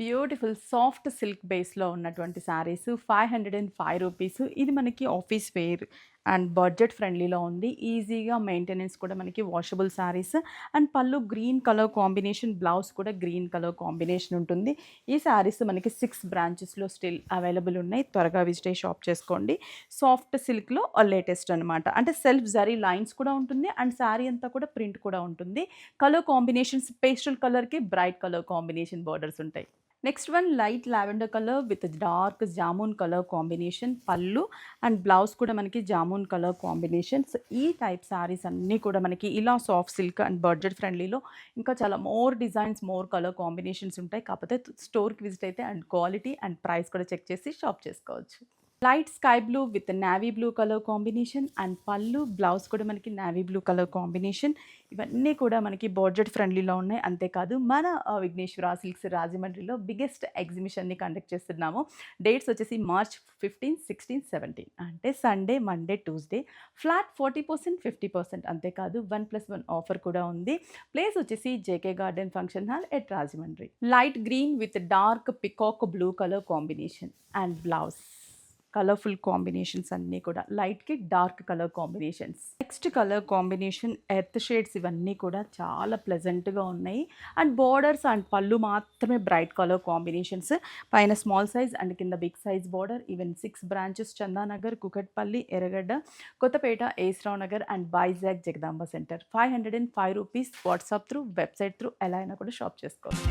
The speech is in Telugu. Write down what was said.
బ్యూటిఫుల్ సాఫ్ట్ సిల్క్ బేస్‌లో ఉన్నటువంటి శారీస్ 505 రూపీస్. ఇది మనకి ఆఫీస్ వేర్ అండ్ బడ్జెట్ ఫ్రెండ్లీలో ఉంది. ఈజీగా మెయింటెనెన్స్ కూడా మనకి వాషబుల్ శారీస్ అండ్ పళ్ళు గ్రీన్ కలర్ కాంబినేషన్, బ్లౌజ్ కూడా గ్రీన్ కలర్ కాంబినేషన్ ఉంటుంది. ఈ శారీస్ మనకి 6 బ్రాంచెస్‌లో స్టిల్ అవైలబుల్ ఉన్నాయి. త్వరగా విజిట్ అయ్యి షాప్ చేసుకోండి. సాఫ్ట్ సిల్క్‌లో లేటెస్ట్ అనమాట. అంటే సెల్ఫ్ జరీ లైన్స్ కూడా ఉంటుంది అండ్ శారీ అంతా కూడా ప్రింట్ కూడా ఉంటుంది. కలర్ కాంబినేషన్స్ పేస్టల్ కలర్‌కి బ్రైట్ కలర్ కాంబినేషన్ బోర్డర్స్ ఉంటాయి. Next one light lavender colour with dark jamun colour combination పళ్ళు అండ్ బ్లౌజ్ కూడా మనకి జామున్ కలర్ కాంబినేషన్స్. ఈ టైప్ సారీస్ అన్నీ కూడా మనకి ఇలా సాఫ్ట్ సిల్క్ అండ్ బడ్జెట్ ఫ్రెండ్లీలో ఇంకా చాలా more designs, more colour combinations ఉంటాయి. కాకపోతే స్టోర్కి విజిట్ అయితే అండ్ క్వాలిటీ అండ్ ప్రైస్ కూడా చెక్ చేసి షాప్ చేసుకోవచ్చు. Light sky blue with navy blue colour combination and పళ్ళు బ్లౌజ్ కూడా మనకి నావీ బ్లూ కలర్ కాంబినేషన్. ఇవన్నీ కూడా మనకి బడ్జెట్ ఫ్రెండ్లీలో ఉన్నాయి. అంతేకాదు మన విఘ్నేశ్వర సిల్క్స్ రాజమండ్రిలో బిగ్గెస్ట్ ఎగ్జిబిషన్ని కండక్ట్ చేస్తున్నాము. డేట్స్ వచ్చేసి మార్చ్ 15, 16, 17 అంటే సండే, మండే, ట్యూస్డే. ఫ్లాట్ 40%, 50%. అంతేకాదు 1+1 ఆఫర్ కూడా ఉంది. ప్లేస్ వచ్చేసి JK garden function hall at Rajahmundry. Light green with dark peacock blue colour combination and blouse colourful combinations అన్నీ కూడా లైట్కి dark colour combinations. Next colour combination earth shades, ఇవన్నీ కూడా చాలా ప్లెజెంట్గా ఉన్నాయి అండ్ బోర్డర్స్ అండ్ పళ్ళు మాత్రమే బ్రైట్ కలర్ కాంబినేషన్స్. పైన స్మాల్ సైజ్ అండ్ కింద big size border. Even 6 branches Chandanagar, Kukatpally, Erragadda, Kothapeta, ఏస్రావ్ నగర్ and Vizag Jagadamba centre. 505 rupees. WhatsApp through, website through ఎలా అయినా కూడా షాప్ చేసుకోవచ్చు.